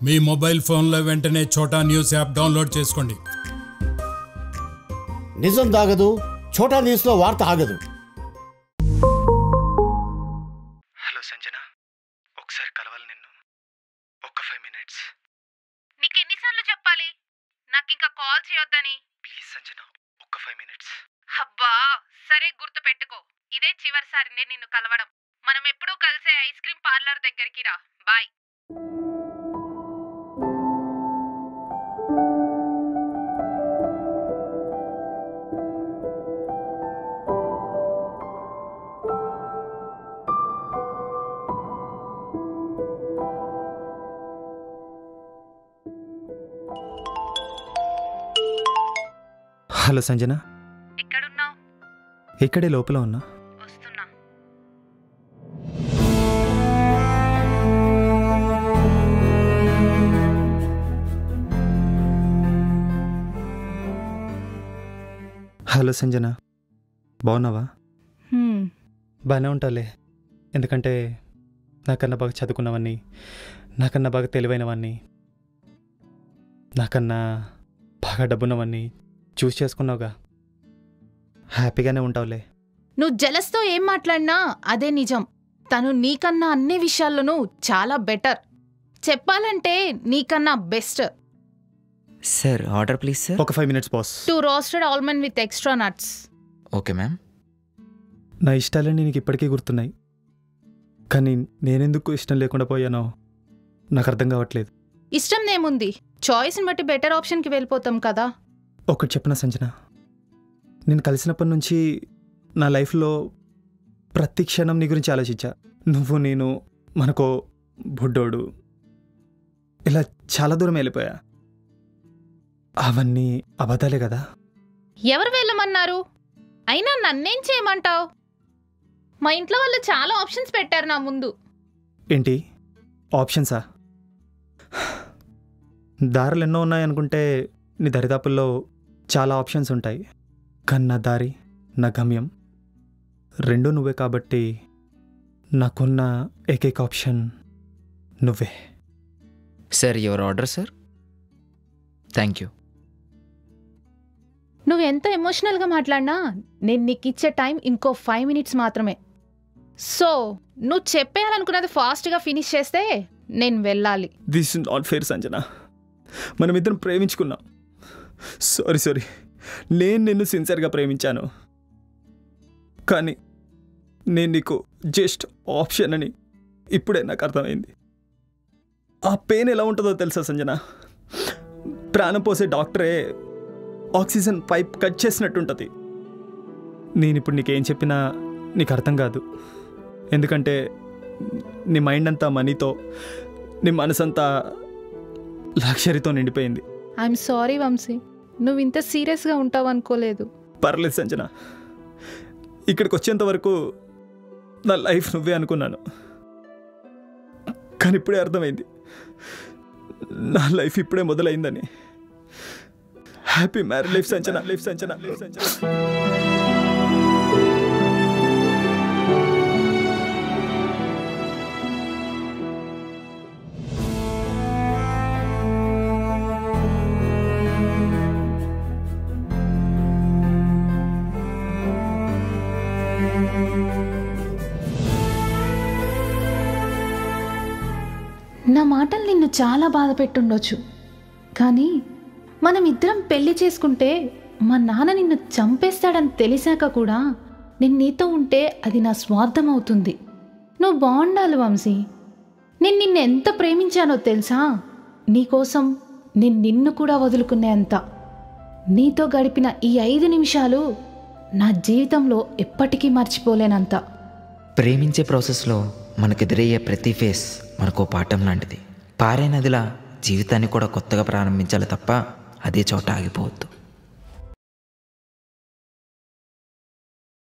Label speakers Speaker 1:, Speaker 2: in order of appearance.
Speaker 1: మీ mobile ఫోన్లో వెంటనే చోటా న్యూస్ యాప్ డౌన్లోడ్ చేసుకోండి.
Speaker 2: నిజం దాగదు, చోటా న్యూస్లో వార్త ఆగదు.
Speaker 3: హలో సంజన, ఒకసారి కలవాలి నిన్ను. ఒక్క 5 minutes.
Speaker 4: నీకు ఎన్నిసార్లు చెప్పాలి నాకు ఇంకా కాల్ చేయొద్దని?
Speaker 3: ప్లీజ్ సంజన, ఒక్క 5 minutes.
Speaker 4: అబ్బా సరే, గుర్తు పెట్టుకో, ఇదే చివరిసారి నేను నిన్ను కలవడం. మనం ఎప్పుడూ కలిసే ఐస్ క్రీమ్ పార్లర్ దగ్గరికి రా. బాయ్.
Speaker 3: హలో సంజన,
Speaker 4: ఎక్కడున్నావు?
Speaker 3: ఇక్కడే లోపల ఉన్నా.
Speaker 4: వస్తున్నా.
Speaker 3: హలో సంజన, బాగున్నావా? బాగానే ఉంటాలే, ఎందుకంటే నాకన్నా బాగా చదువుకున్నవన్నీ, నాకన్నా బాగా తెలివైనవన్నీ, నాకన్నా బాగా డబ్బున్నవన్నీ చూస్ చేసుకున్నావుగా. హ్యాపీగానే ఉంటావులే.
Speaker 4: నువ్వు జలస్తో ఏం మాట్లాడినా అదే నిజం. తను నీకన్నా అన్ని విషయాల్లోనూ చాలా బెటర్. చెప్పాలంటే నీకన్నా best.
Speaker 5: Sir order please sir.
Speaker 3: ఒక 5 minutes boss.
Speaker 4: 2 roasted almond with extra nuts.
Speaker 5: Okay ma'am.
Speaker 3: నా ఇష్టాలన్నీ నీకు ఇప్పటికీ గుర్తున్నాయి, కానీ నేనెందుకు ఇష్టం లేకుండా పోయానో నాకు అర్థం కావట్లేదు.
Speaker 4: ఇష్టం ఏముంది, చాయిస్ని బట్టి బెటర్ ఆప్షన్కి వెళ్ళిపోతాం కదా.
Speaker 3: ఒకటి చెప్పిన సంజన, నేను కలిసినప్పటి నుంచి నా లైఫ్లో ప్రతి క్షణం నీ గురించి ఆలోచించా. నువ్వు నేను మనకో బుడ్డోడు ఇలా చాలా దూరం వెళ్ళిపోయా. అవన్నీ అబద్ధాలే కదా.
Speaker 4: ఎవరు వెళ్ళమన్నారు? అయినా నన్నేం చేయమంటావు? మా ఇంట్లో వాళ్ళు చాలా ఆప్షన్స్ పెట్టారు నా ముందు.
Speaker 3: ఏంటి ఆప్షన్సా? దారులు ఎన్నో ఉన్నాయనుకుంటే నీ దరిదాపుల్లో చాలా ఆప్షన్స్ ఉంటాయి, కానీ నా దారి, నా గమ్యం రెండూ నువ్వే. కాబట్టి నాకున్న ఏకైక ఆప్షన్ నువ్వే.
Speaker 5: Sir your order sir. Thank you.
Speaker 4: నువ్వు ఎంత ఎమోషనల్గా మాట్లాడినా నేను నీకు ఇచ్చే టైం ఇంకో 5 minutes మాత్రమే. సో నువ్వు చెప్పేయాలనుకున్నది ఫాస్ట్గా ఫినిష్ చేస్తే నేను వెళ్ళాలి.
Speaker 3: This is not fair Sanjana. మనమిద్దరం ప్రేమించుకున్నాం. సారీ, నేను నిన్ను సిన్సియర్గా ప్రేమించాను, కానీ నేను నీకు జస్ట్ ఆప్షన్ అని ఇప్పుడే నాకు అర్థమైంది. ఆ పెయిన్ ఎలా ఉంటుందో తెలుసా సంజన? ప్రాణం పోసే డాక్టరే ఆక్సిజన్ పైప్ కట్ చేసినట్టుంటుంది. నేను ఇప్పుడు నీకేం చెప్పినా నీకు అర్థం కాదు, ఎందుకంటే నీ మైండ్ అంతా మనీతో, నీ మనసంతా లగ్జరీతో నిండిపోయింది.
Speaker 4: ఐఎమ్ సారీ వంశీ, నువ్వు ఇంత సీరియస్గా ఉంటావు అనుకోలేదు.
Speaker 3: పర్లేదు సంజన, ఇక్కడికి వచ్చేంత వరకు నా లైఫ్ నువ్వే అనుకున్నాను, కానీ ఇప్పుడే అర్థమైంది నా లైఫ్ ఇప్పుడే మొదలైందని. Happy married life Sanjana, life Sanjana, life Sanjana.
Speaker 4: నా మాటలు నిన్ను చాలా బాధ పెట్టుండొచ్చు, కానీ మనం ఇద్దరం పెళ్లి చేసుకుంటే మా నాన్న నిన్ను చంపేస్తాడని తెలిసాక కూడా నేను నీతో ఉంటే అది నా స్వార్థం అవుతుంది. నువ్వు బాగుండాలి వంశీ. నేను నిన్ను ఎంత ప్రేమించానో తెలుసా? నీకోసం నేను నిన్ను కూడా వదులుకునేంత. నీతో గడిపిన ఈ 5 నిమిషాలు నా జీవితంలో ఎప్పటికీ మర్చిపోలేనంత.
Speaker 5: ప్రేమించే ప్రాసెస్లో మనకెదురయ్యే ప్రతి ఫేస్ మనకో పాఠం లాంటిది. పారే నదిలా జీవితాన్ని కూడా కొత్తగా ప్రారంభించాలి తప్ప అదే చోట ఆగిపోవద్దు.